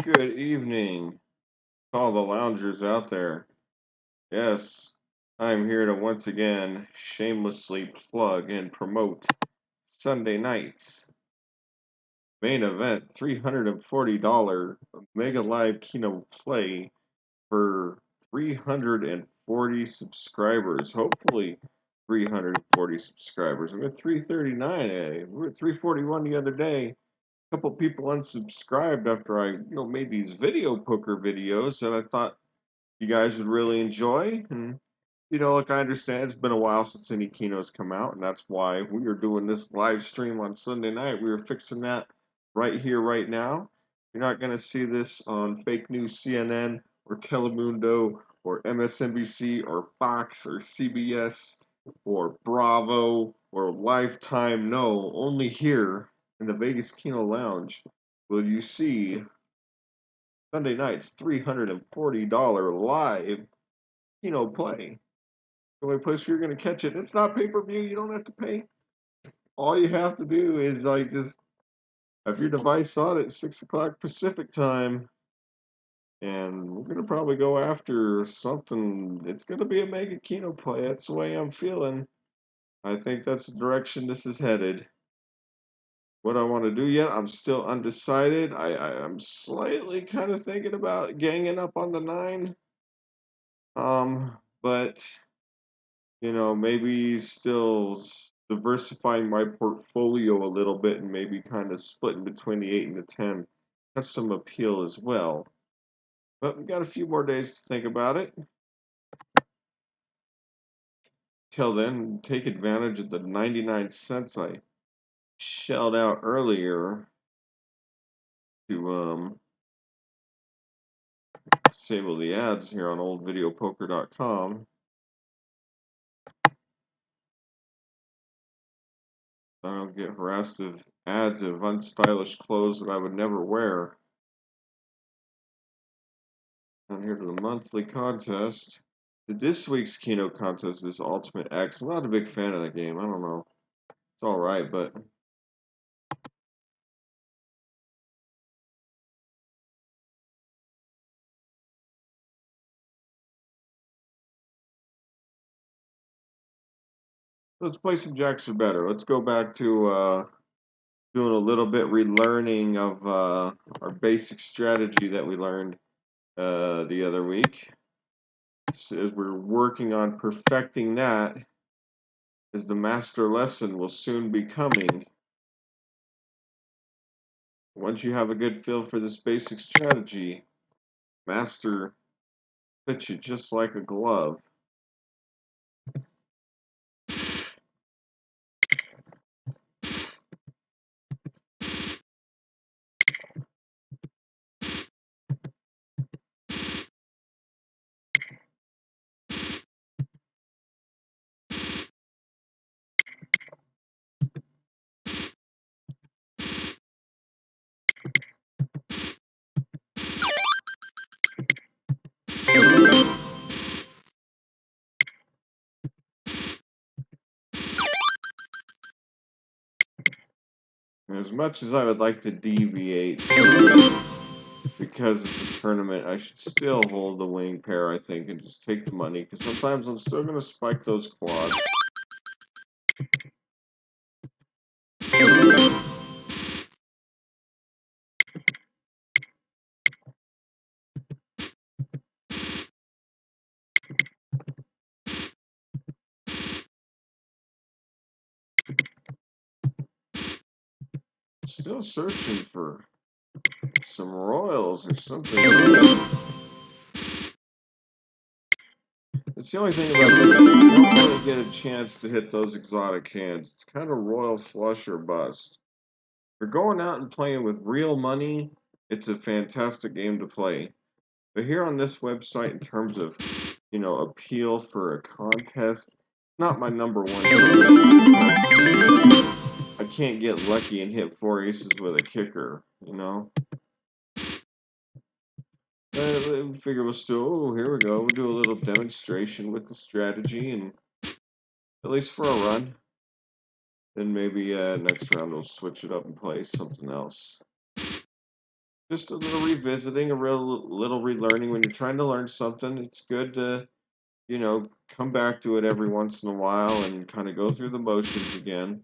Good evening, all the loungers out there. Yes, I'm here to once again shamelessly plug and promote Sunday nights. Main event $340 Mega Live Keno Play for 340 subscribers. Hopefully 340 subscribers. We're at 339 today. We were at 341 the other day. Couple people unsubscribed after I made these video poker videos that I thought you guys would really enjoy. And like I understand it's been a while since any Kenos come out, and that's why we are doing this live stream on Sunday night. We are fixing that right here, right now. You're not gonna see this on fake news CNN or Telemundo or MSNBC or Fox or CBS or Bravo or Lifetime. No, only here in the Vegas Keno Lounge will you see Sunday night's $340 live Keno play. The only place you're going to catch it. It's not pay-per-view. You don't have to pay. All you have to do is just have your device on at 6 o'clock Pacific time, and we're going to probably go after something. It's going to be a mega Keno play. That's the way I'm feeling. I think that's the direction this is headed. What I want to do yet, I'm still undecided. I'm slightly kind of thinking about ganging up on the 9. But maybe still diversifying my portfolio a little bit and maybe kind of splitting between the 8 and the 10 has some appeal as well. But we got a few more days to think about it. Till then, take advantage of the 99 cents I shelled out earlier to disable the ads here on oldvideopoker.com. I don't get harassed with ads of unstylish clothes that I would never wear. Down here to the monthly contest. This week's Keno contest is Ultimate X. I'm not a big fan of that game. I don't know. It's alright, but let's play some Jacks or better. Let's go back to doing a little bit relearning of our basic strategy that we learned the other week. So as we're working on perfecting that, as the master lesson will soon be coming. Once you have a good feel for this basic strategy, master fits you just like a glove. As much as I would like to deviate because it's a tournament, I should still hold the winning pair, I think, and just take the money, because sometimes I'm still going to spike those quads. Still searching for some royals or something. It's the only thing about this game, you don't really get a chance to hit those exotic hands. It's kind of royal flush or bust. If you're going out and playing with real money, it's a fantastic game to play. But here on this website, in terms of, appeal for a contest, not my number one choice. I can't get lucky and hit 4 aces with a kicker, I figure we'll still, here we go, we'll do a little demonstration with the strategy, and at least for a run. Then maybe next round we'll switch it up and play something else. just a little revisiting, a real little relearning. When you're trying to learn something, it's good to, come back to it every once in a while and kind of go through the motions again.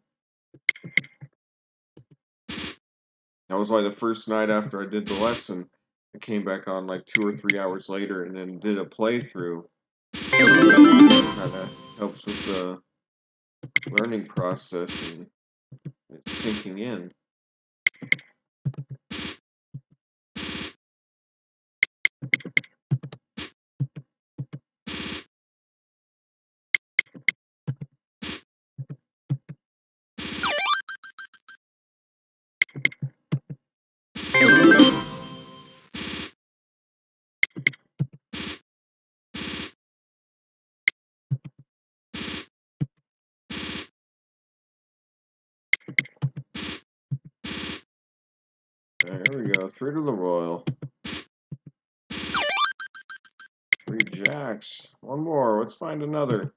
That was why the first night after I did the lesson, I came back on like 2 or 3 hours later and then did a playthrough. Kind of helps with the learning process and it's sinking in. There we go, through to the royal. 3 jacks. One more. Let's find another.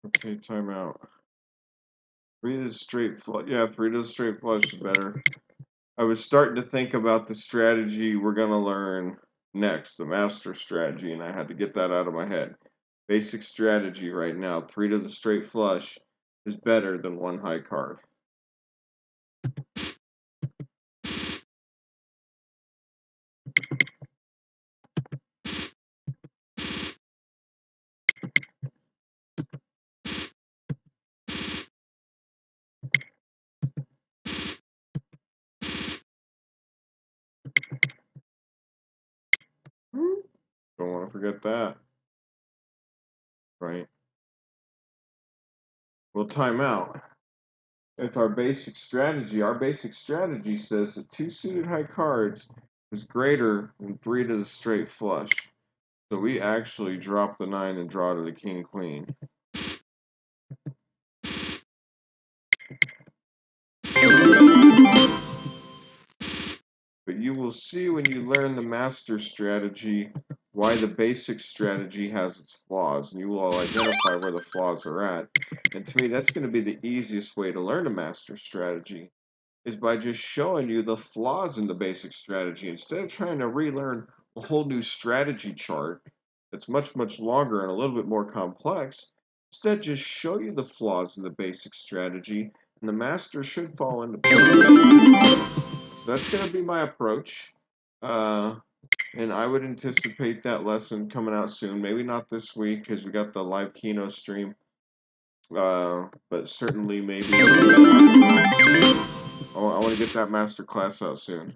Okay, timeout. 3 to the straight flush. Yeah, 3 to the straight flush is better. I was starting to think about the strategy we're going to learn next, the master strategy, and I had to get that out of my head. Basic strategy right now, 3 to the straight flush is better than 1 high card. Don't want to forget that. Right. We'll time out. If our basic strategy says that 2 suited high cards is greater than 3 to the straight flush. So we actually drop the 9 and draw to the king queen. But you will see when you learn the master strategy why the basic strategy has its flaws, and you will identify where the flaws are at. And to me, that's going to be the easiest way to learn a master strategy, is by just showing you the flaws in the basic strategy instead of trying to relearn a whole new strategy chart that's much, much longer and a little bit more complex. Instead, just show you the flaws in the basic strategy, and the master should fall into place. So that's going to be my approach. And I would anticipate that lesson coming out soon. Maybe not this week because we got the live Keno stream. But certainly maybe I want to get that master class out soon.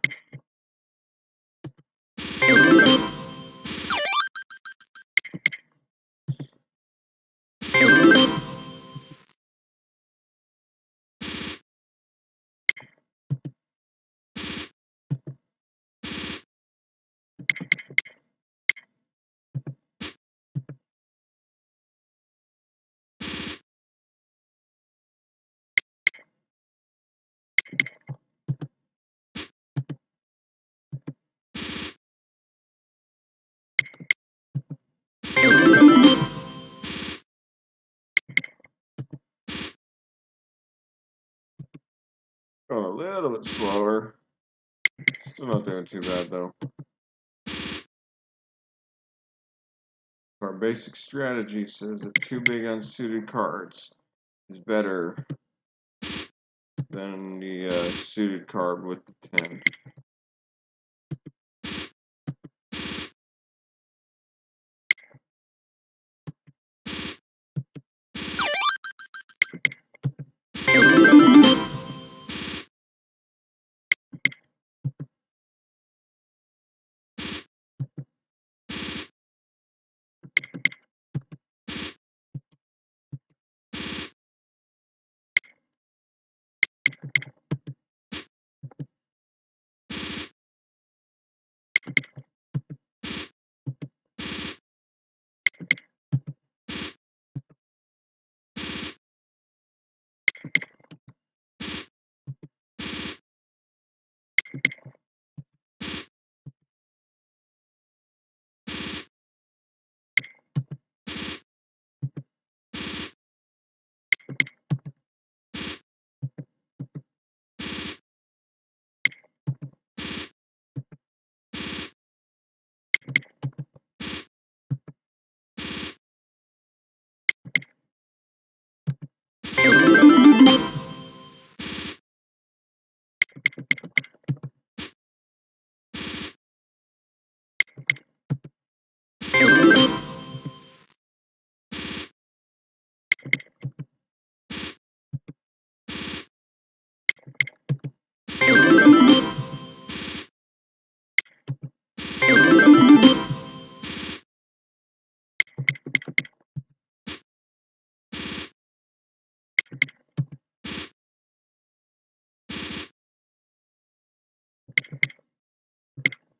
Going a little bit slower. Still not doing too bad though. Our basic strategy says that 2 big unsuited cards is better than the suited card with the 10.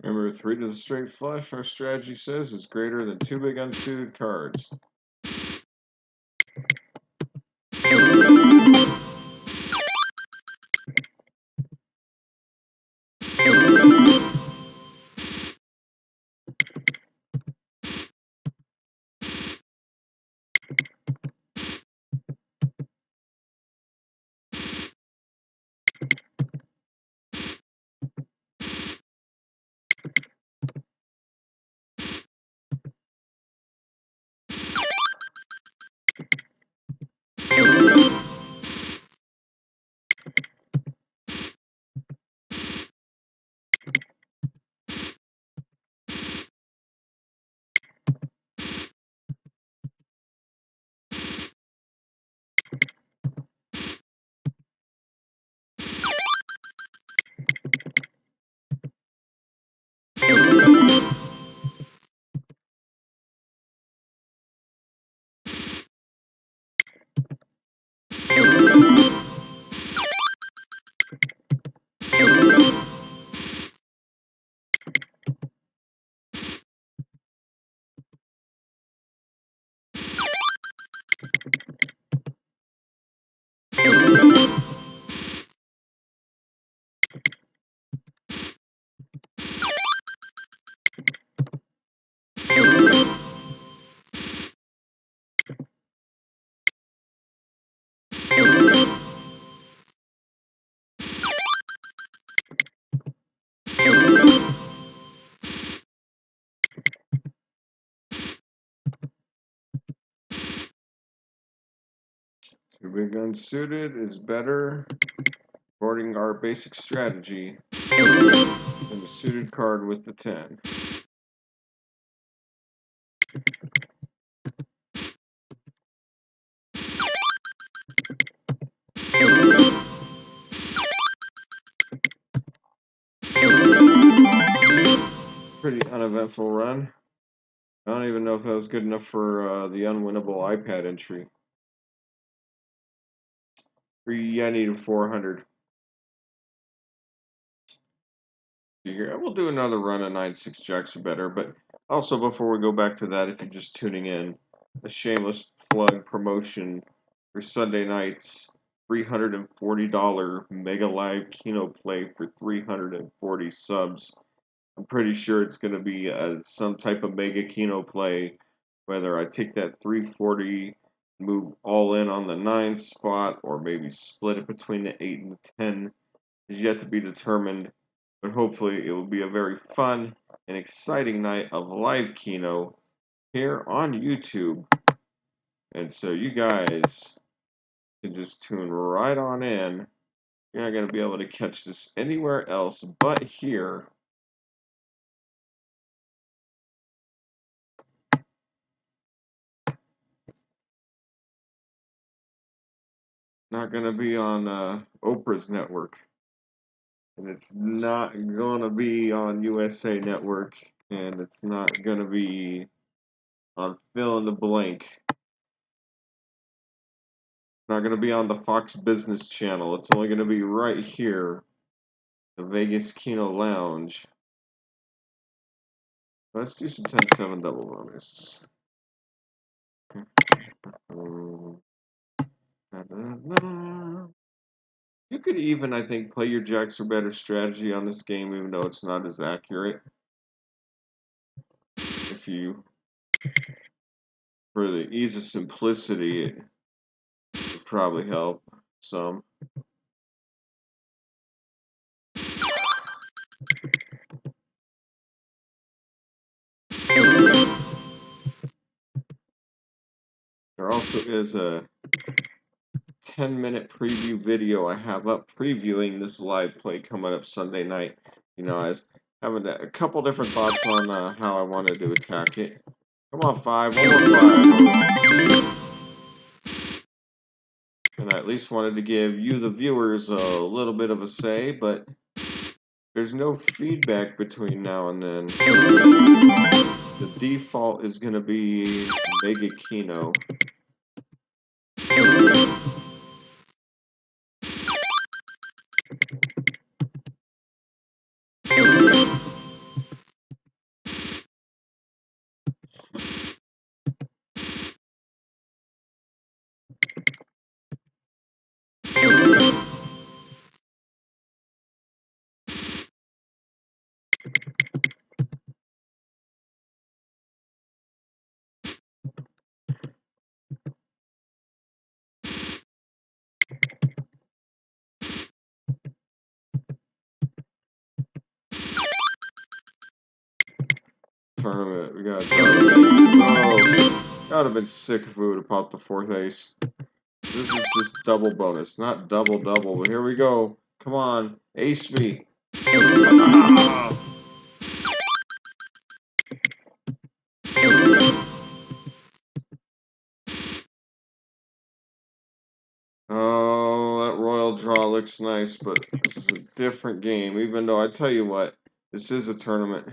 Remember, 3 to the straight flush, our strategy says, is greater than 2 big unsuited cards. Two big unsuited is better, according to our basic strategy, than the suited card with the 10. Pretty uneventful run. I don't even know if that was good enough for the unwinnable iPad entry. Yeah, I needed 400. Here, we'll do another run of 9-6 jacks or better, but also before we go back to that, if you're just tuning in, a shameless plug promotion for Sunday nights, $340 Mega Live Keno Play for 340 subs. I'm pretty sure it's going to be some type of Mega Keno Play, whether I take that 340, move all in on the 9 spot, or maybe split it between the 8 and the 10 is yet to be determined, but hopefully it will be a very fun and exciting night of live Keno here on YouTube. And so you guys can just tune right on in. You're not going to be able to catch this anywhere else but here. Not going to be on Oprah's network. And it's not going to be on USA Network. And it's not going to be on Fill in the Blank. Not going to be on the Fox Business Channel. It's only going to be right here, the Vegas Keno Lounge. Let's do some 10-7 double bonus. You could even, I think, play your jacks or better strategy on this game, even though it's not as accurate. If you, for the ease of simplicity, it would probably help some. also is a 10-minute preview video I have up previewing this live play coming up Sunday night. You know, I was having a couple different thoughts on how I wanted to attack it. Come on, 5, one more 5. And I at least wanted to give you, the viewers, a little bit of a say, but there's no feedback between now and then. The default is going to be Mega Keno. Tournament. We got oh, that would have been sick if we would have popped the 4th ace. This is just double bonus, not double double. But here we go. Come on, ace me. Oh, that royal draw looks nice, but this is a different game. Even though I tell you what, this is a tournament,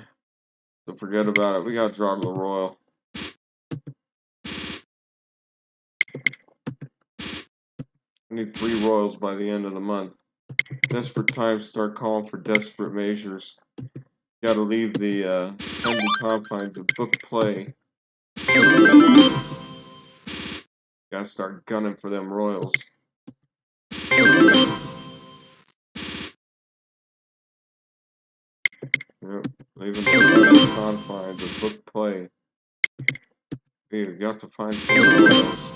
so forget about it. We got to draw to the royal. I need 3 royals by the end of the month. Desperate times start calling for desperate measures. Got to leave the friendly confines of book play. Got to start gunning for them royals. Yep, leaving the confines of book play. We've got to find some royals.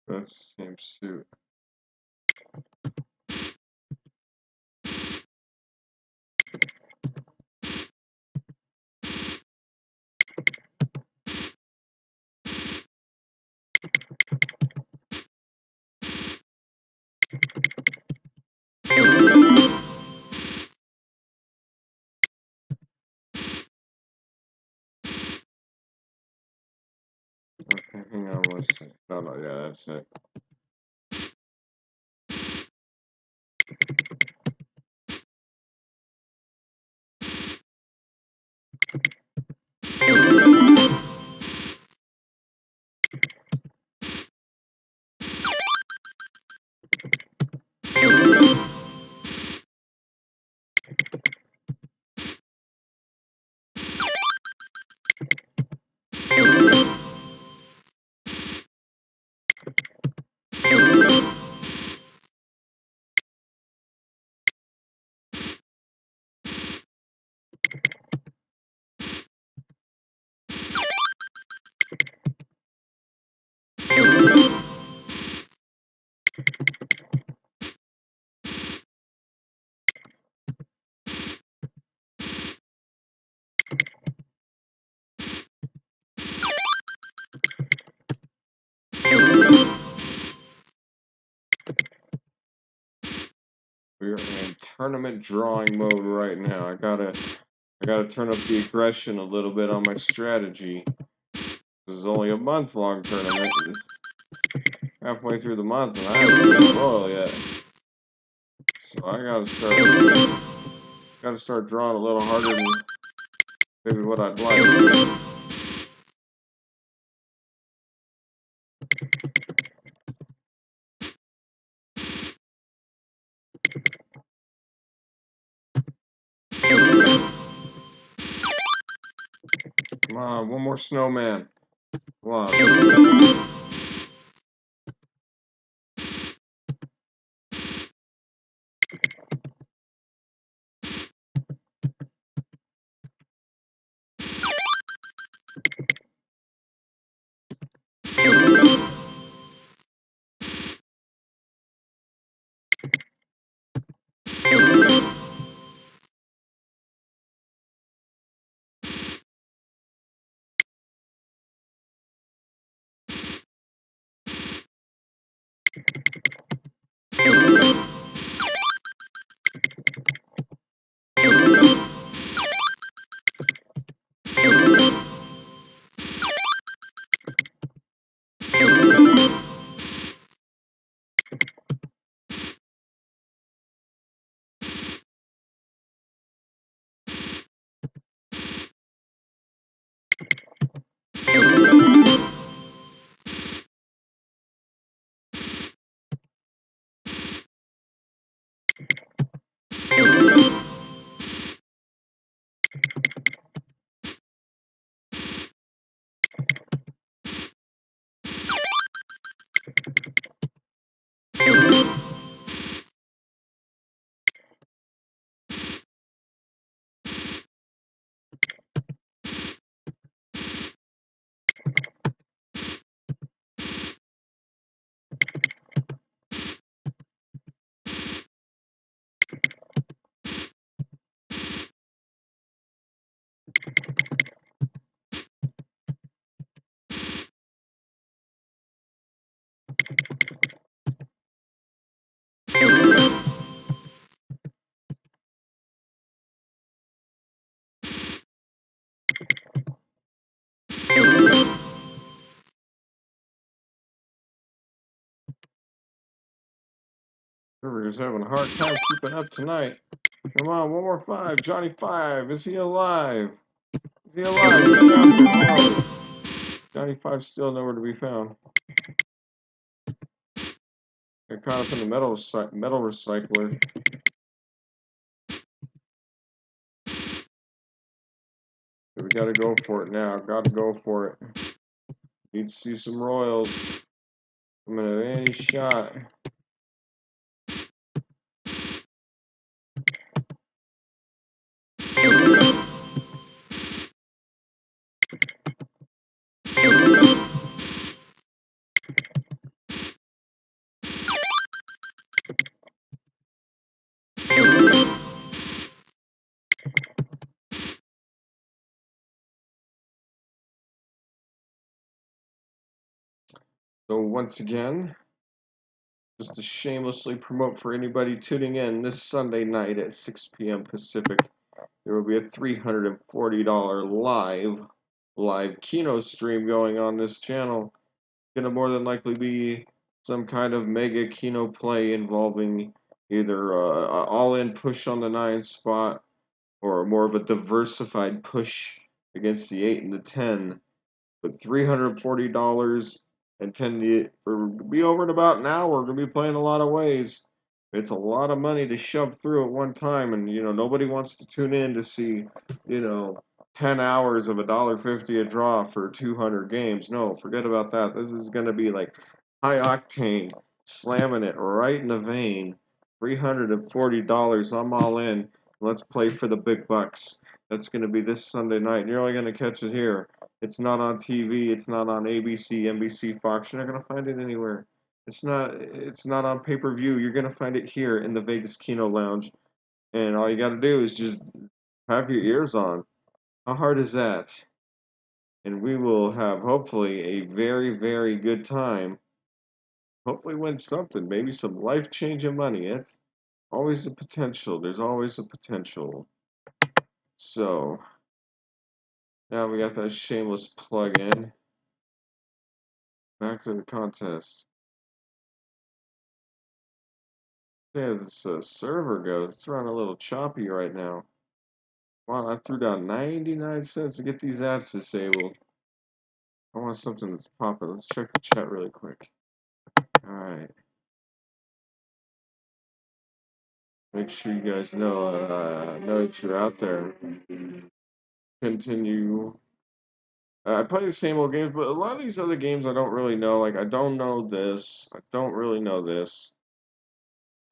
That's the same suit. Okay, hang on one second. No, yeah, that's it. We're in tournament drawing mode right now. I gotta turn up the aggression a little bit on my strategy. This is only a month-long tournament. Halfway through the month, and I haven't been royal yet. So I gotta start drawing a little harder than maybe what I'd like. Come on, one more snowman. Come on. River's having a hard time keeping up tonight. Come on, one more 5. Johnny 5. Is he alive? Is he alive? Is he out there? No. Johnny 5's still nowhere to be found. Got caught up in the metal recycler. We gotta go for it now. Gotta go for it. Need to see some royals. I'm gonna have any shot. So once again, just to shamelessly promote for anybody tuning in this Sunday night at 6 p.m. Pacific, there will be a $340 live Keno stream going on this channel. Gonna more than likely be some kind of mega Keno play involving either all-in push on the 9 spot or more of a diversified push against the 8 and the 10. But $340 and 10 for be over in about an hour. We're gonna be playing a lot of ways. It's a lot of money to shove through at one time, and nobody wants to tune in to see 10 hours of $1.50 a draw for 200 games. No, forget about that. This is gonna be like high octane, slamming it right in the vein. $340. I'm all in. Let's play for the big bucks. That's gonna be this Sunday night. You're only gonna catch it here. It's not on TV. It's not on ABC, NBC, Fox. You're not gonna find it anywhere. It's not on pay-per-view. You're gonna find it here in the Vegas Keno Lounge, and all you gotta do is just have your ears on. How hard is that? And we will have hopefully a very, very good time Hopefully win something. Maybe some life-changing money. It's always a potential. There's always a potential. So, now we got that shameless plug-in. Back to the contest. Yeah, this server goes. It's running a little choppy right now. Wow, I threw down 99 cents to get these ads disabled. I want something that's popping. Let's check the chat really quick. Alright. Make sure you guys know that you're out there. Continue. I play the same old games, but a lot of these other games I don't really know. Like, I don't know this. I don't really know this.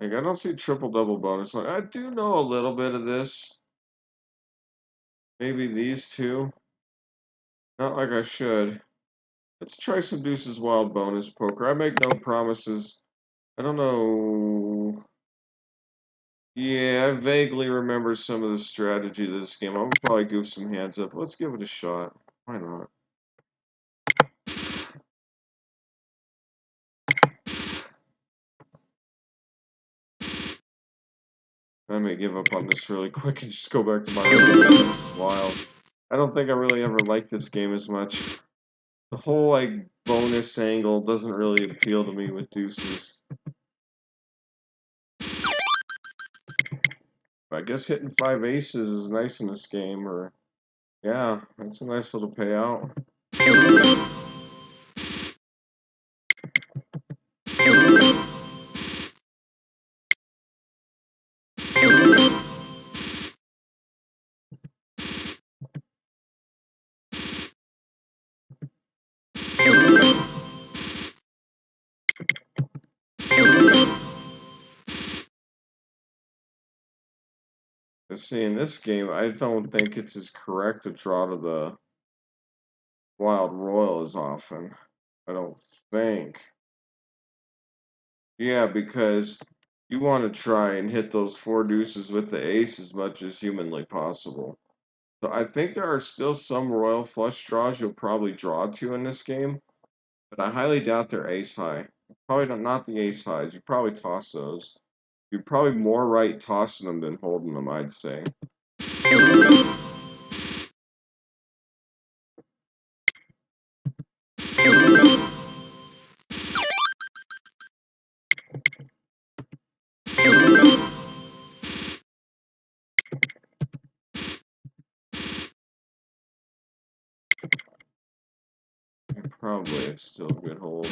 Like, I don't see triple-double bonus. Like, I do know a little bit of this. Maybe these two. Not like I should. Let's try some Deuces Wild bonus poker. I make no promises. I don't know. Yeah, I vaguely remember some of the strategy of this game. I'll probably goof some hands up. Let's give it a shot. Why not? I may give up on this really quick and just go back to my regular Deuces Wild. I don't think I really ever liked this game as much. The whole, like, bonus angle doesn't really appeal to me with Deuces. I guess hitting 5 aces is nice in this game, or... Yeah, that's a nice little payout. See, in this game, I don't think it's as correct to draw to the Wild Royal as often. I don't think. Yeah, because you want to try and hit those 4 deuces with the ace as much as humanly possible. So I think there are still some Royal flush draws you'll probably draw to in this game, but I highly doubt they're ace high. Probably not the ace highs. You probably toss those. You're probably more right tossing them than holding them, I'd say. Probably it's still a good hold.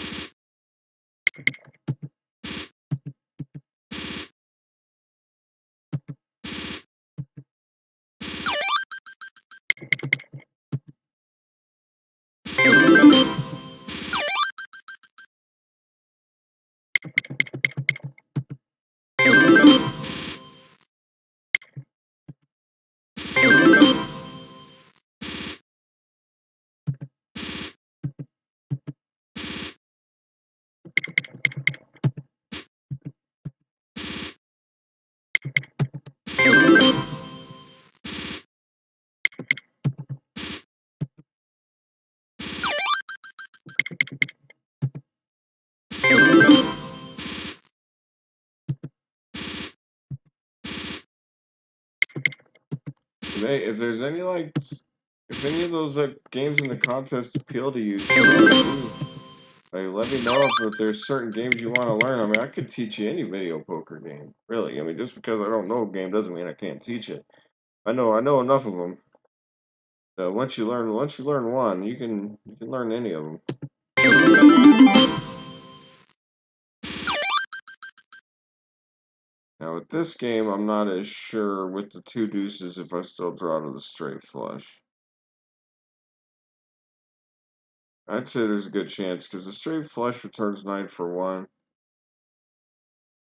If there's any if any of those games in the contest appeal to you, let me know if there's certain games you want to learn. I mean, I could teach you any video poker game, really. I mean, just because I don't know a game doesn't mean I can't teach it. I know enough of them. Once you learn one, you can learn any of them. Now with this game, I'm not as sure with the 2 deuces if I still draw to the straight flush. I'd say there's a good chance because the straight flush returns 9 for 1.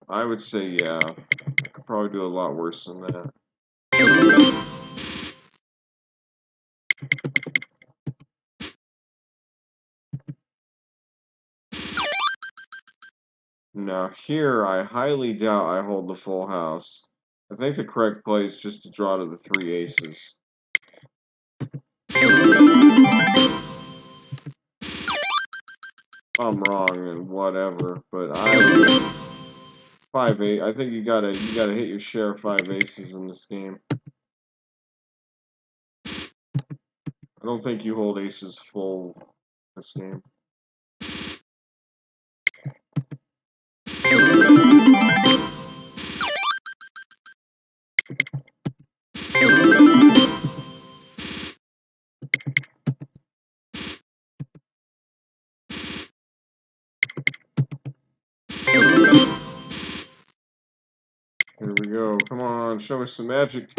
I would say yeah. I could probably do a lot worse than that. Now here, I highly doubt I hold the full house. I think the correct play is just to draw to the 3 aces. I'm wrong and whatever, but 5-8. I think you gotta hit your share of 5 aces in this game. I don't think you hold aces full this game. Here we go. Come on, show me some magic.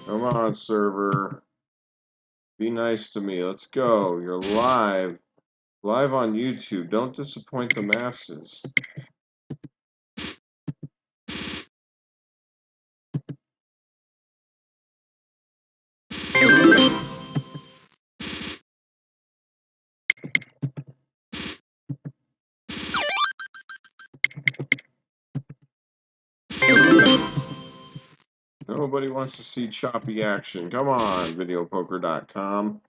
Come on, server. Be nice to me. Let's go. You're live. Live on YouTube. Don't disappoint the masses. Nobody wants to see choppy action. Come on, videopoker.com.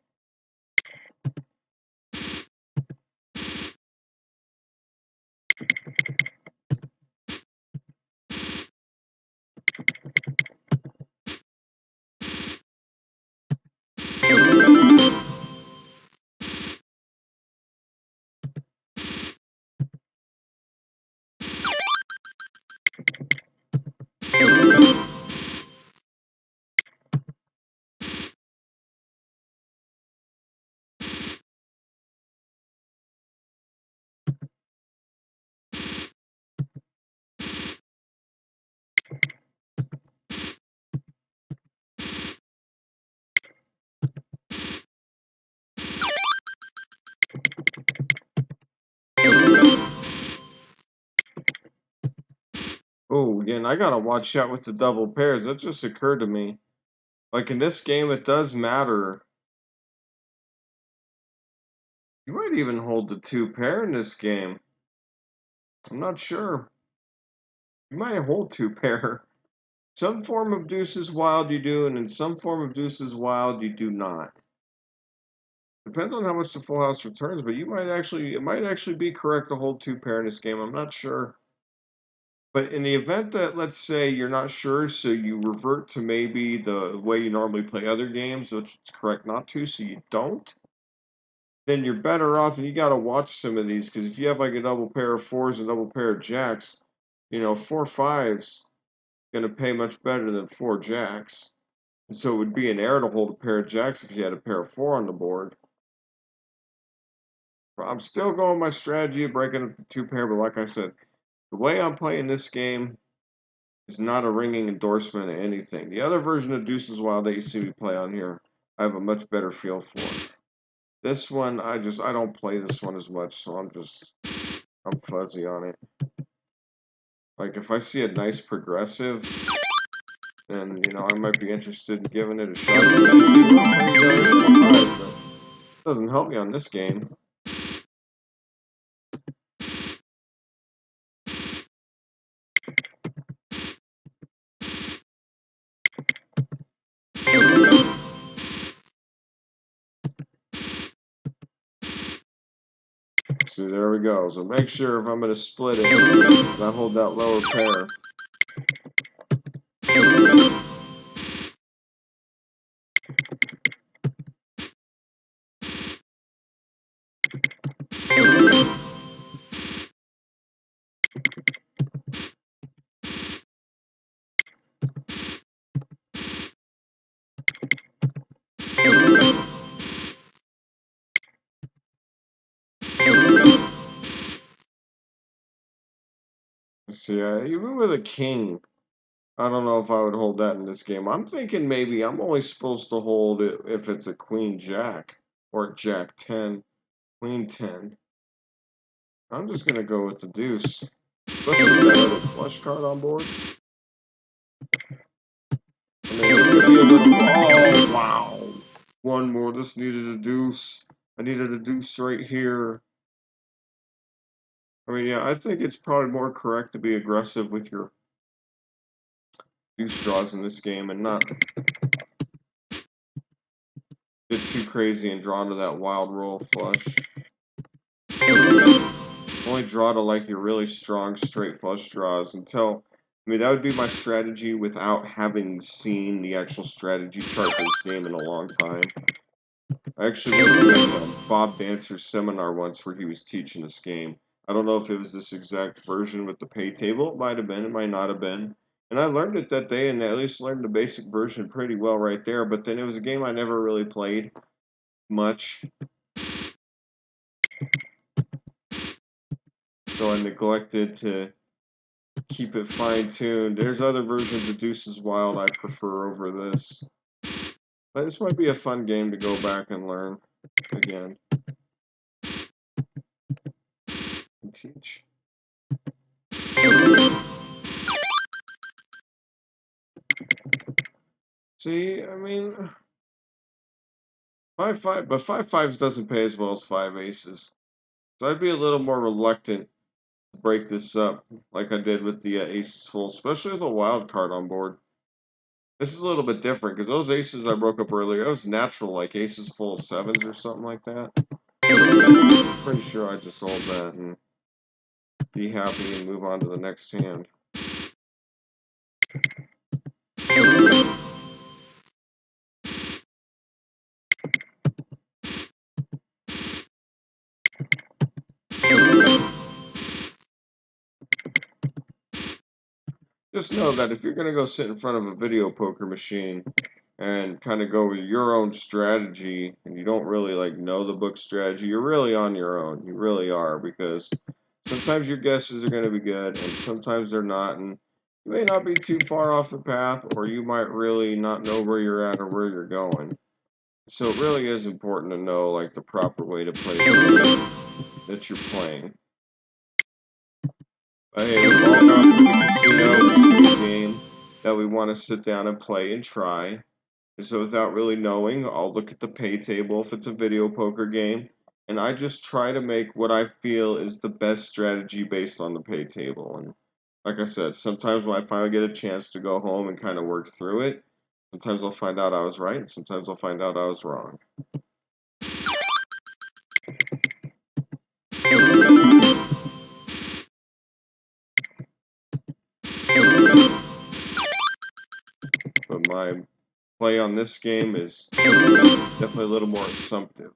Oh, again, I gotta watch out with the double pairs. That just occurred to me. Like in this game, it does matter. You might even hold the 2 pair in this game. I'm not sure. You might hold 2 pair. Some form of deuces wild you do, and in some form of deuces wild you do not. Depends on how much the full house returns, but it might actually be correct to hold 2 pair in this game. I'm not sure. But in the event that, let's say, you're not sure, so you revert to maybe the way you normally play other games, which it's correct not to, so you don't, then you're better off, and you got to watch some of these, because if you have like a double pair of fours and a double pair of jacks, 4 5's going to pay much better than 4 jacks. And so it would be an error to hold a pair of jacks if you had a pair of 4 on the board. But I'm still going my strategy of breaking up the 2 pair, but like I said, the way I'm playing this game is not a ringing endorsement of anything. The other version of Deuces Wild that you see me play on here, I have a much better feel for. This one, I don't play this one as much, so I'm fuzzy on it. Like, if I see a nice progressive, then, I might be interested in giving it a shot. But it doesn't help me on this game. See, there we go. So make sure if I'm going to split it, I hold that lower pair. See, even with a king, I don't know if I would hold that in this game. I'm thinking maybe I'm only supposed to hold it if it's a queen jack or jack 10, queen 10. I'm just going to go with the deuce. Especially with that other flush card on board. I mean, it could be a little... Oh, wow. One more. This needed a deuce. I needed a deuce right here. I mean, yeah, I think it's probably more correct to be aggressive with your deuce draws in this game and not get too crazy and draw into that wild roll flush. Only draw to like your really strong straight flush draws until, I mean, that would be my strategy without having seen the actual strategy chart for this game in a long time. I actually went to a Bob Dancer's seminar once where he was teaching this game. I don't know if it was this exact version with the pay table. It might have been. It might not have been. And I learned it that day and at least learned the basic version pretty well right there. But then it was a game I never really played much. So I neglected to keep it fine-tuned. There's other versions of Deuces Wild I prefer over this. But this might be a fun game to go back and learn again and teach. See, I mean, 5-5, but 5-5s doesn't pay as well as 5 aces. So I'd be a little more reluctant to break this up like I did with the aces full, especially with a wild card on board. This is a little bit different because those aces I broke up earlier, it was natural, like aces full of 7s or something like that. Pretty sure I just hold that and be happy and move on to the next hand. Just know that if you're going to go sit in front of a video poker machine and kind of go with your own strategy and you don't really like know the book strategy, you're really on your own. You really are, because sometimes your guesses are going to be good and sometimes they're not, and you may not be too far off the path, or you might really not know where you're at or where you're going. So it really is important to know like the proper way to play the game that you're playing. But hey, we've all gone through the casino, we see a game that we want to sit down and play and try. And so without really knowing, I'll look at the pay table if it's a video poker game, and I just try to make what I feel is the best strategy based on the pay table. And like I said, sometimes when I finally get a chance to go home and kind of work through it, sometimes I'll find out I was right, and sometimes I'll find out I was wrong. But my play on this game is definitely a little more assumptive.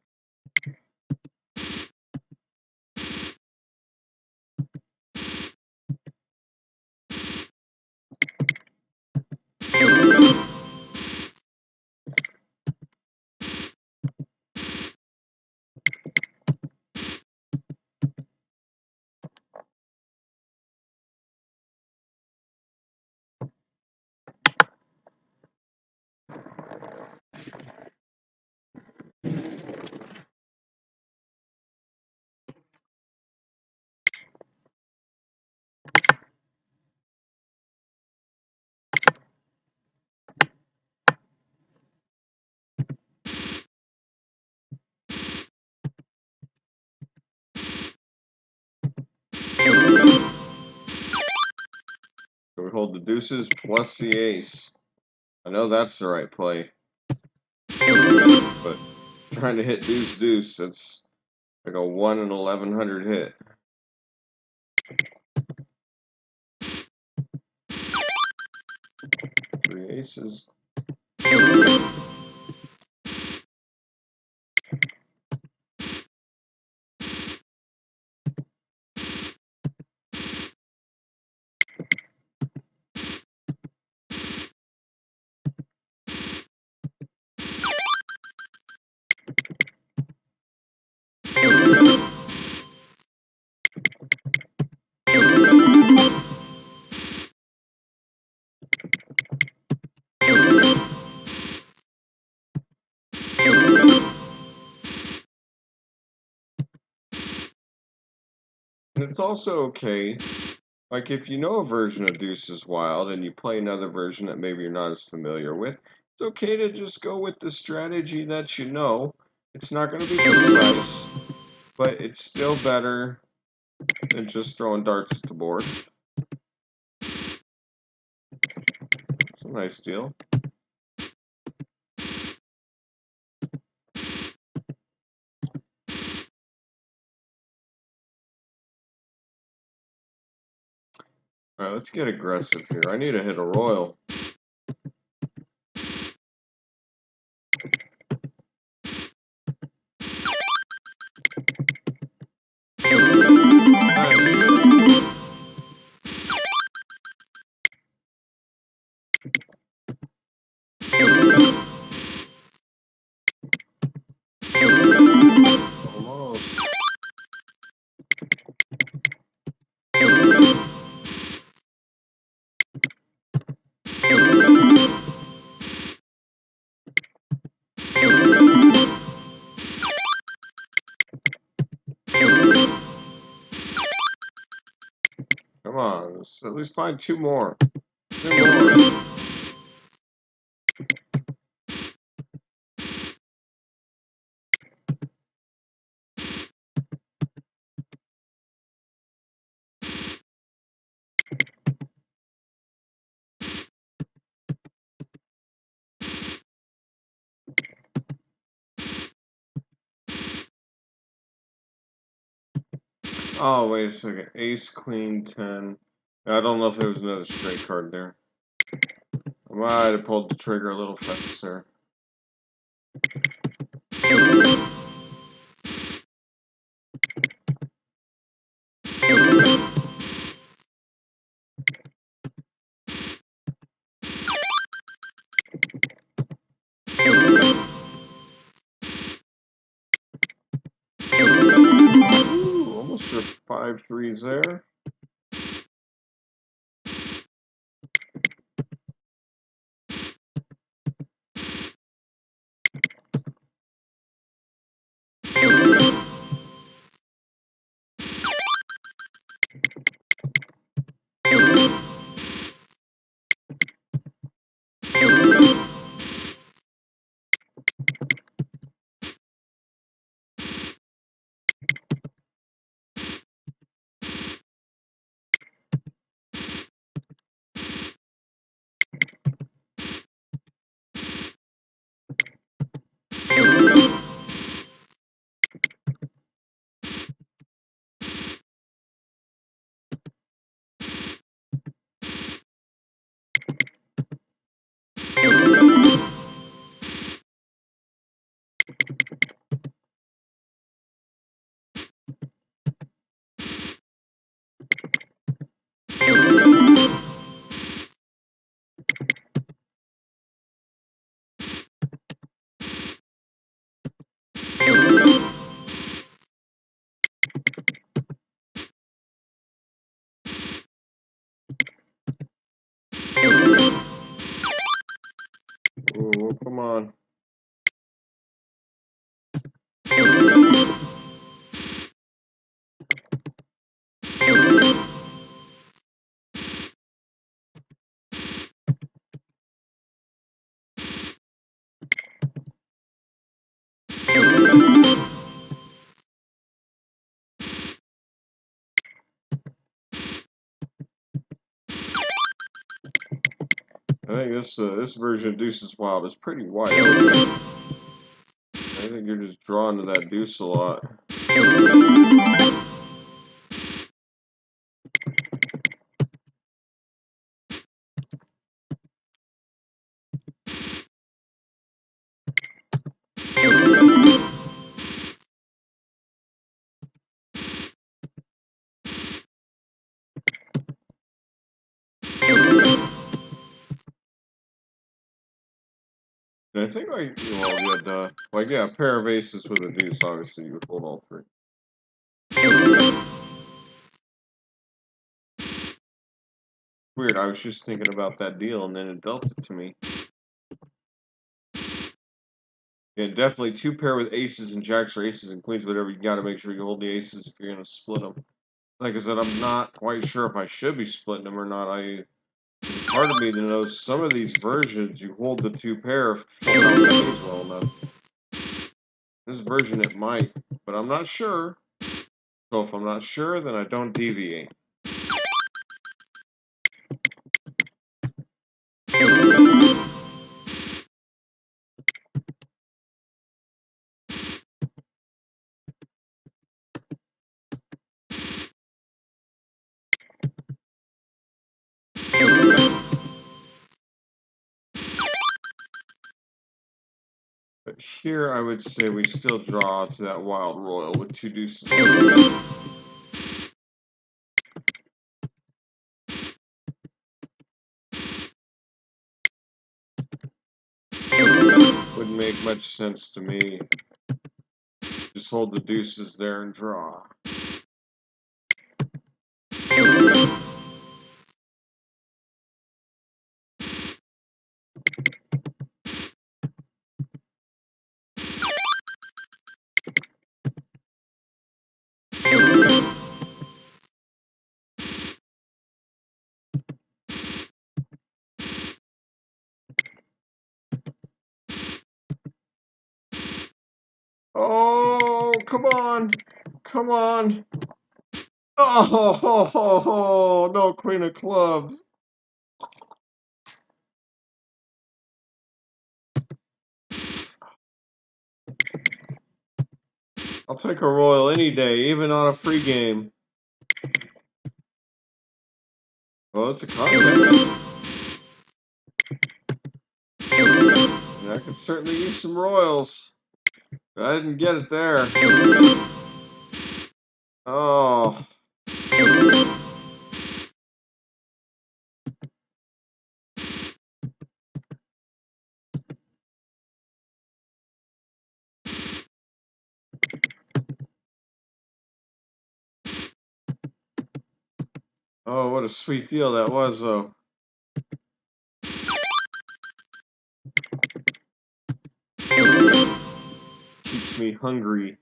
So we hold the deuces plus the ace. I know that's the right play. But trying to hit deuce deuce, that's like a 1 in 1100 hit. Three aces. And it's also okay, like if you know a version of Deuces Wild and you play another version that maybe you're not as familiar with, it's okay to just go with the strategy that you know. It's not going to be precise, but it's still better and just throwing darts at the board. It's a nice deal. Alright, let's get aggressive here. I need to hit a royal. Nice. Almost. Come on, let's at least find two more. Two more. Oh, wait a second. Ace, Queen, 10. I don't know if there was another straight card there. I might have pulled the trigger a little faster. Ooh, almost for 5 threes there. Ooh, come on. I think this version of Deuces Wild is pretty wide open. I think you're just drawn to that deuce a lot. And I think well, you had, like, yeah, a pair of aces with a deuce, obviously, you would hold all three. Weird, I was just thinking about that deal, and then it dealt it to me. Yeah, definitely two pair with aces and jacks or aces and queens, whatever, you gotta make sure you hold the aces if you're gonna split them. Like I said, I'm not quite sure if I should be splitting them or not. It's hard to me to know some of these versions, you hold the two pair if the full house plays well enough. This version it might, but I'm not sure. So if I'm not sure, then I don't deviate. But here I would say we still draw to that wild royal with 2 deuces. Wouldn't make much sense to me. Just hold the deuces there and draw. Oh, come on. Come on. Oh, no queen of clubs. I'll take a royal any day, even on a free game. Well, it's a contest. And I could certainly use some royals. But I didn't get it there. Oh. Oh, what a sweet deal that was, though. Keeps me hungry.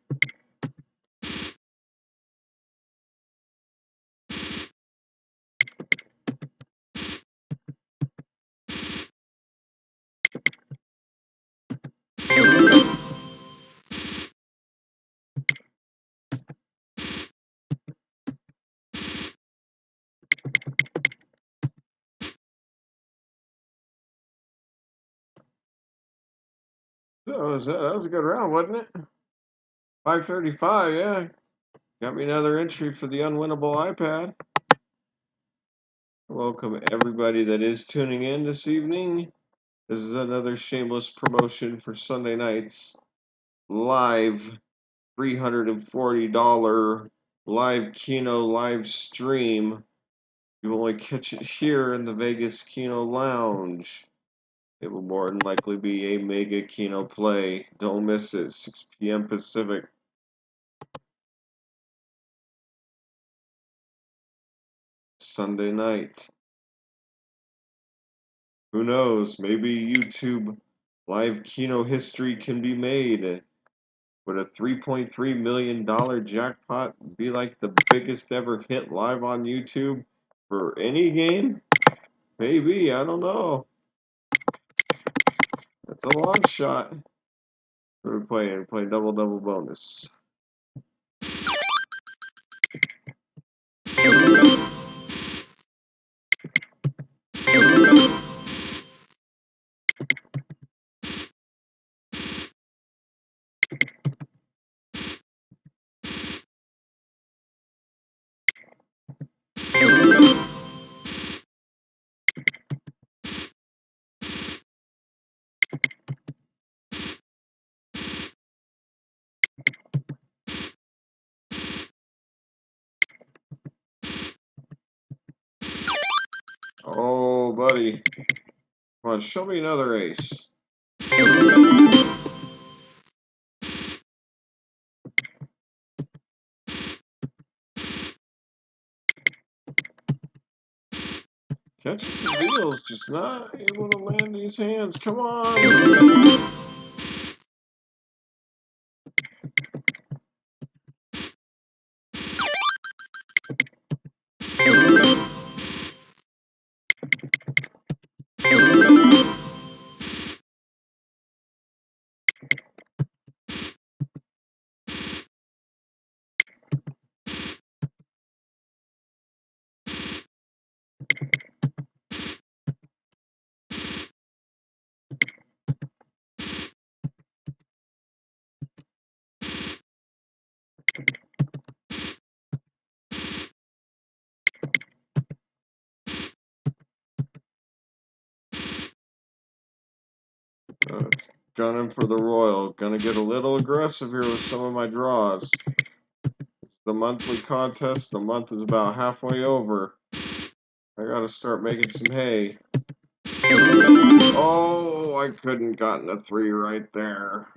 That was a good round, wasn't it? 535, yeah. Got me another entry for the unwinnable iPad. Welcome everybody that is tuning in this evening. This is another shameless promotion for Sunday nights. Live $340 live Keno live stream. You only catch it here in the Vegas Keno Lounge. It will more than likely be a mega Keno play. Don't miss it. 6 p.m. Pacific. Sunday night. Who knows? Maybe YouTube live Keno history can be made. Would a $3.3 million jackpot be like the biggest ever hit live on YouTube for any game? Maybe, I don't know. That's a long shot. We're playing double bonus. Oh, buddy. Come on, show me another ace. Catching some deals, just not able to land these hands. Come on. Gunning for the Royal. Gonna get a little aggressive here with some of my draws. It's the monthly contest. The month is about halfway over. I gotta start making some hay. Oh, I couldn't gotten a 3 right there.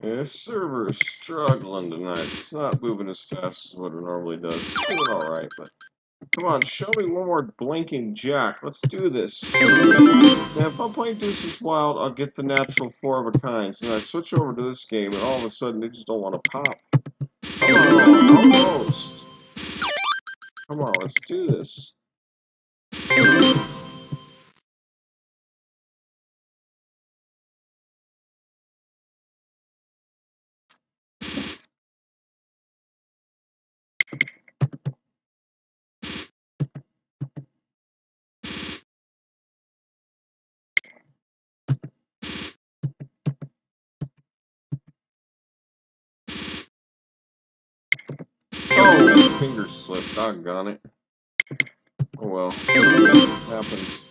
This server is struggling tonight. It's not moving as fast as what it normally does. It's doing alright, but come on, show me one more blinking jack. Let's do this. Now, if I'm playing Deuces Wild, I'll get the natural 4 of a kinds. And I switch over to this game, and all of a sudden, they just don't want to pop. Come on, almost. Come on, let's do this. Oh, finger slipped. Doggone it. Oh well. Happens.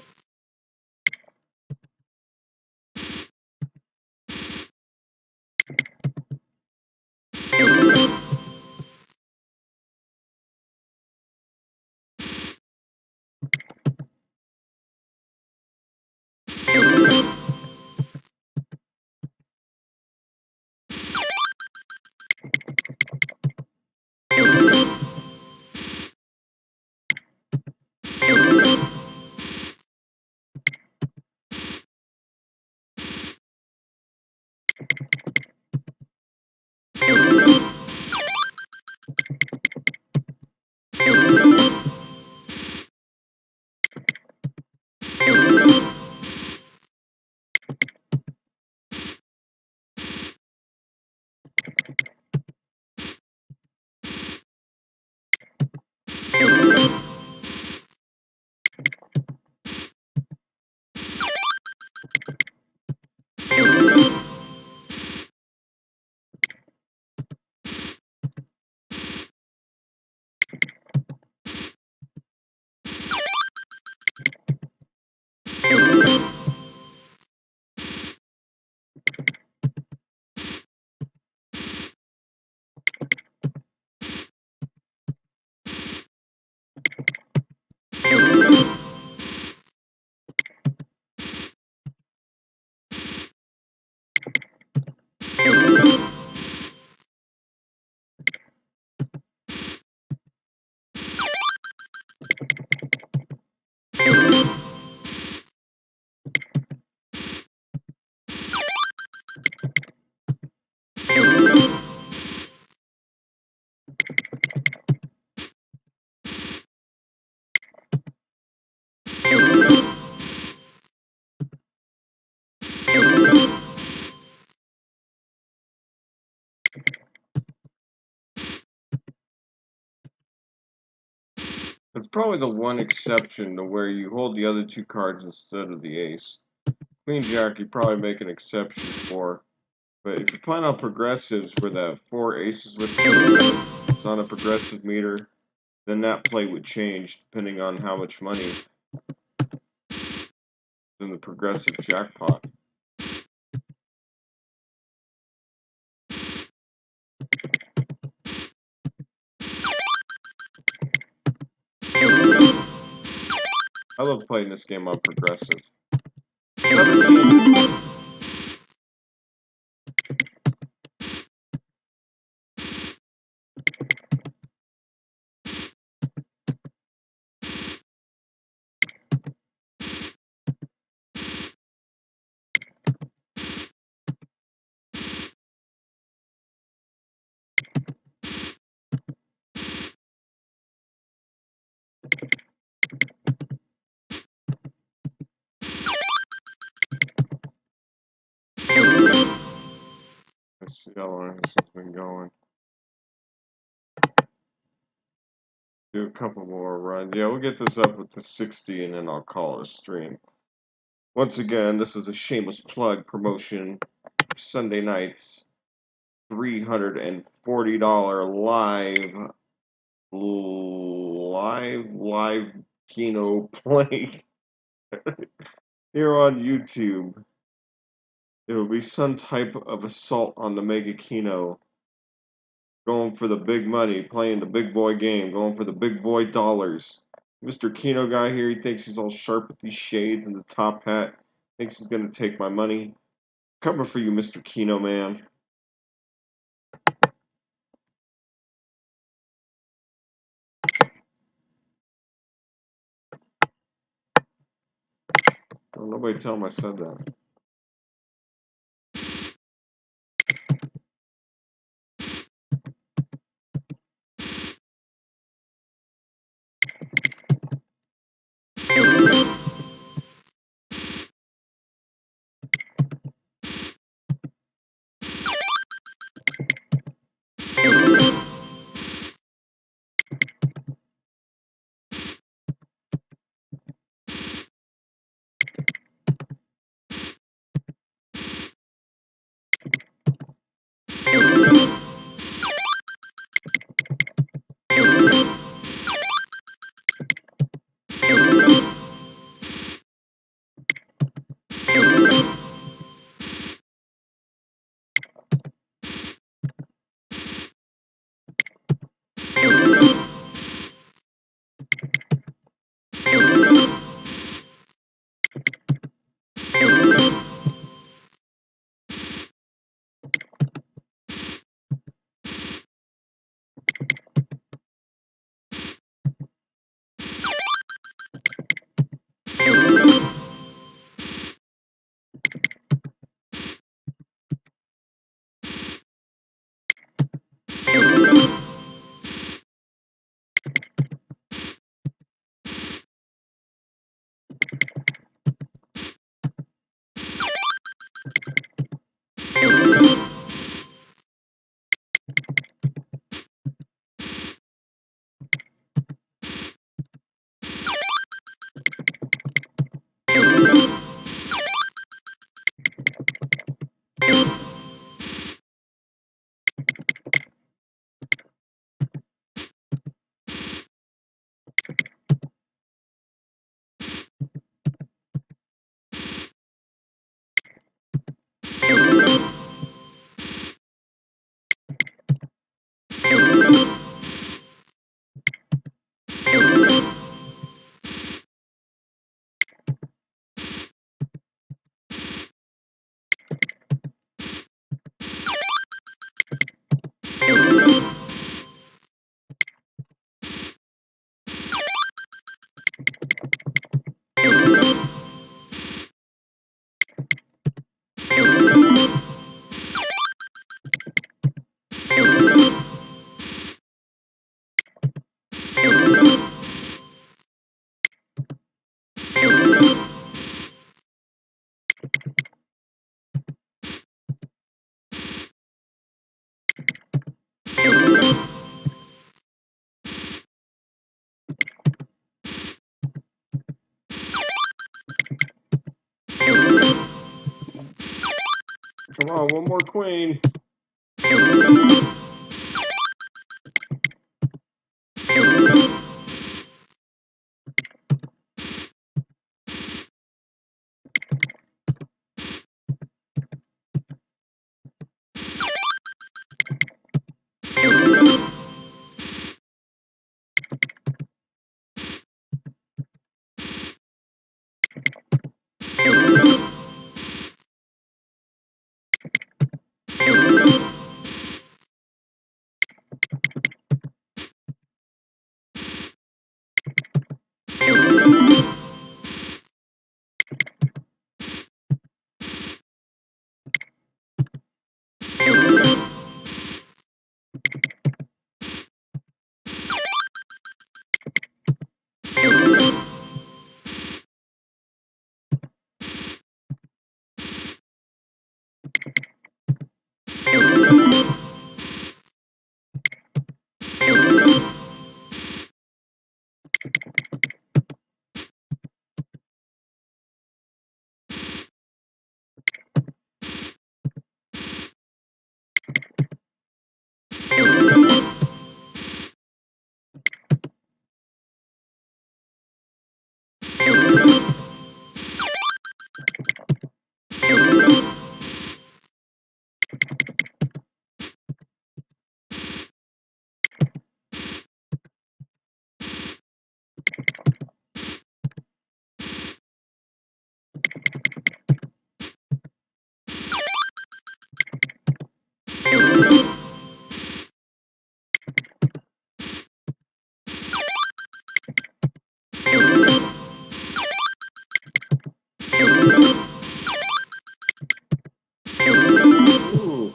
It's probably the one exception to where you hold the other two cards instead of the ace. Queen Jack, you probably make an exception for. But if you're playing on progressives where the 4 aces with you, it's on a progressive meter, then that play would change depending on how much money is in the progressive jackpot. I love playing this game on progressive. 17. Let's see how long this has been going. Do a couple more runs. Yeah, we'll get this up to 60 and then I'll call it a stream. Once again, this is a shameless plug promotion. Sunday nights, $340 live Keno play here on YouTube. It will be some type of assault on the Mega Keno. Going for the big money, playing the big boy game, going for the big boy dollars. Mr. Keno guy here, he thinks he's all sharp with these shades and the top hat. Thinks he's going to take my money. Coming for you, Mr. Keno man. Don't nobody tell him I said that. Come on, one more queen. Ooh.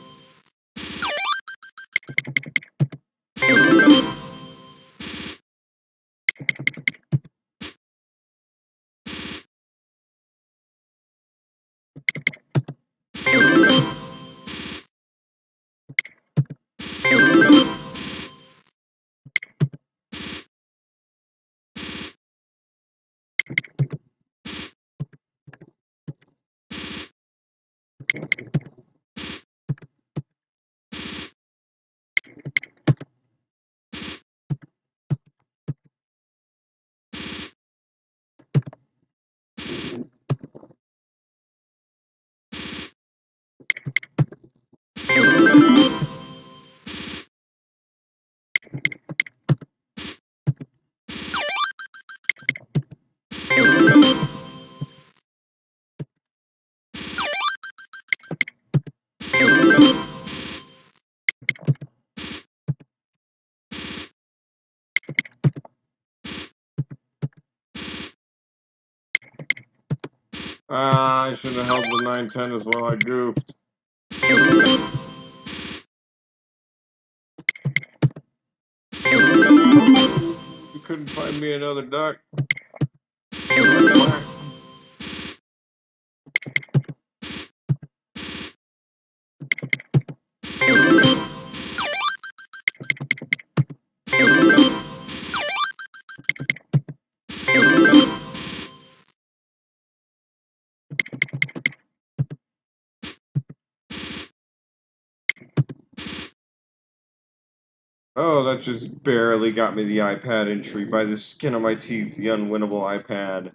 I should have held the 9-10 as well. I goofed. You couldn't find me another duck. Oh, that just barely got me the iPad entry by the skin of my teeth, the unwinnable iPad.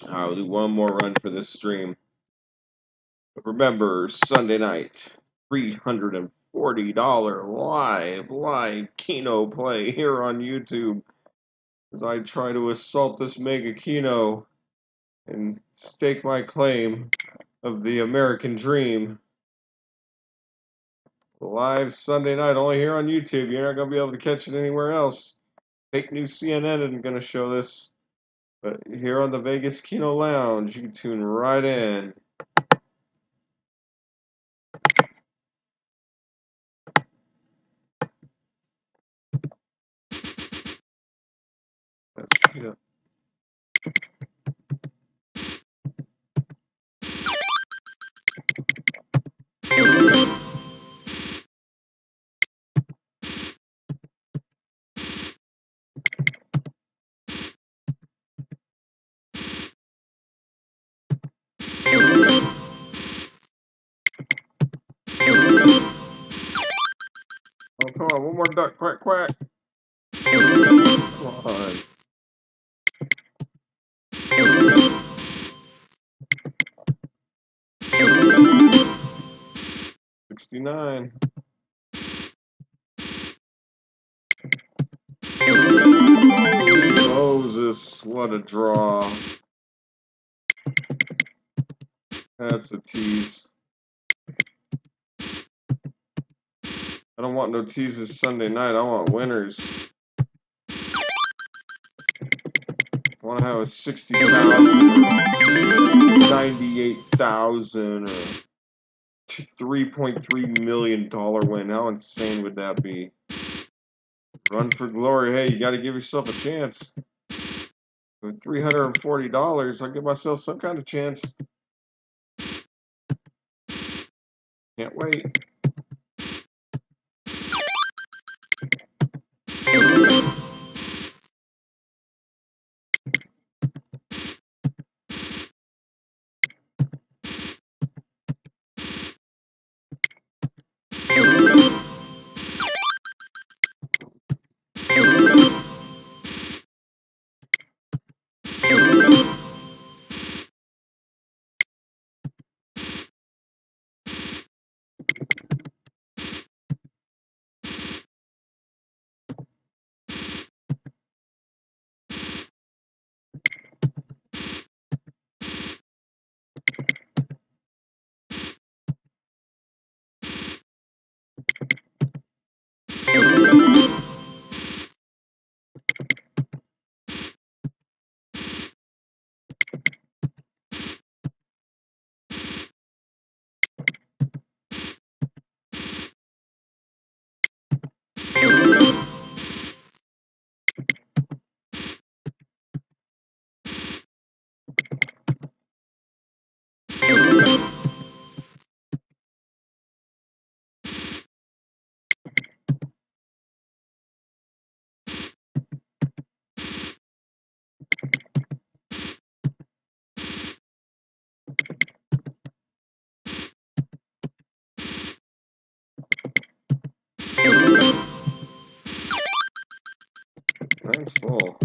I'll do one more run for this stream. But remember, Sunday night, $340 live Keno play here on YouTube as I try to assault this mega Keno and stake my claim of the American dream. Live Sunday night, only here on YouTube. You're not going to be able to catch it anywhere else. Fake news CNN isn't going to show this. But here on the Vegas Keno Lounge, you can tune right in. That's Keno. come on, one more duck, quack, quack. Come on. 69. Moses, what a draw. That's a tease. I don't want no teases Sunday night. I want winners. I want to have a 60,000 or 98,000 or $3.3 million win. How insane would that be? Run for glory. Hey, you got to give yourself a chance. With $340, I'll give myself some kind of chance. Can't wait. Nice full.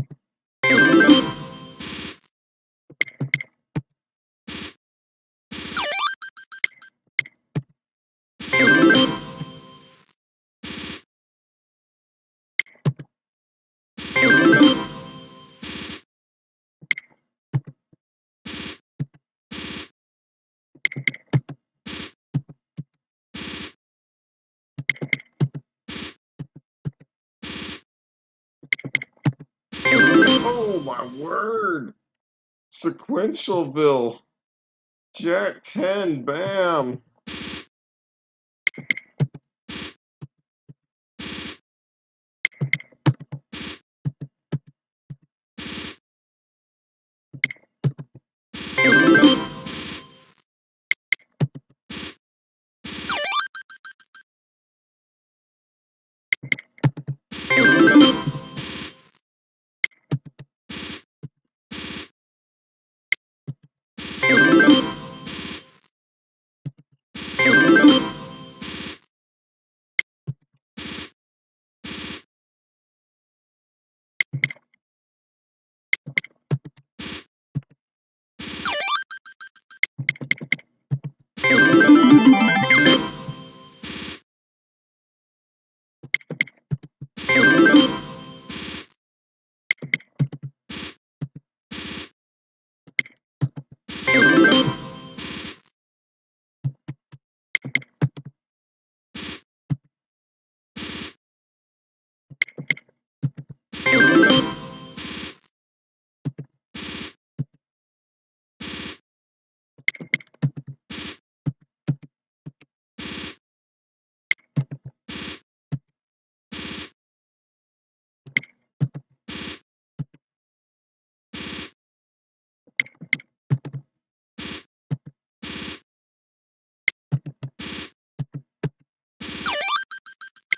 Oh my word! Sequentialville. Jack 10, bam.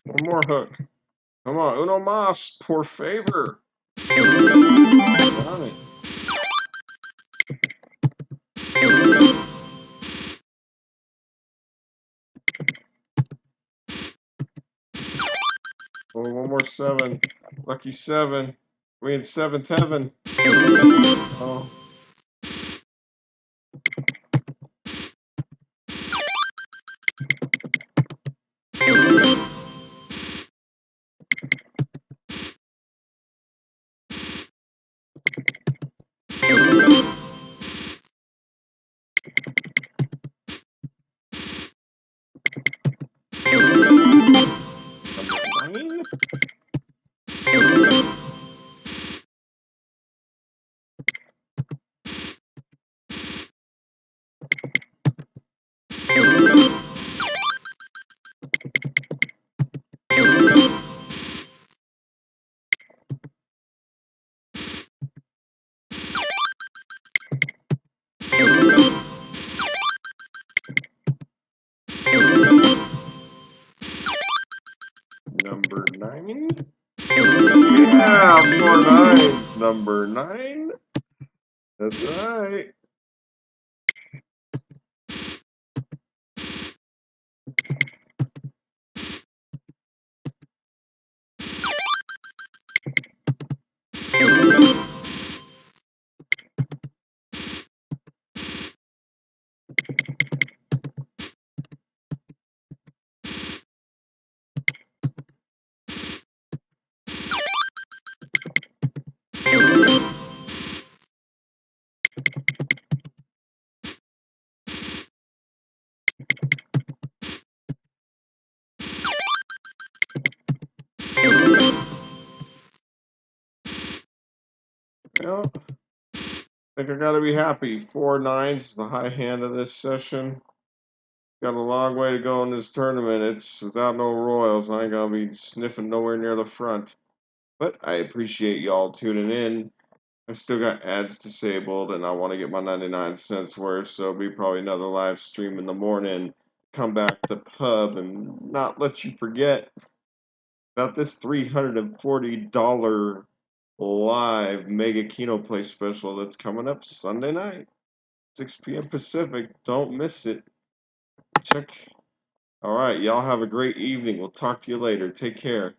One more hook. Come on, uno mas, por favor. Got it. Oh, one more 7. Lucky 7. We in 7th heaven. Oh. Number 9? Number 9? Yeah, 4 9. Number 9? That's right. Well, I think I gotta be happy. 4 9's the high hand of this session. Got a long way to go in this tournament. It's without no royals. I ain't gonna be sniffing nowhere near the front. But I appreciate y'all tuning in. I still got ads disabled and I want to get my 99 cents worth, so it'll be probably another live stream in the morning. Come back to the pub and not let you forget about this $340 live Mega Keno Play special that's coming up Sunday night, 6 p.m. Pacific. Don't miss it. Check. All right, y'all have a great evening. We'll talk to you later. Take care.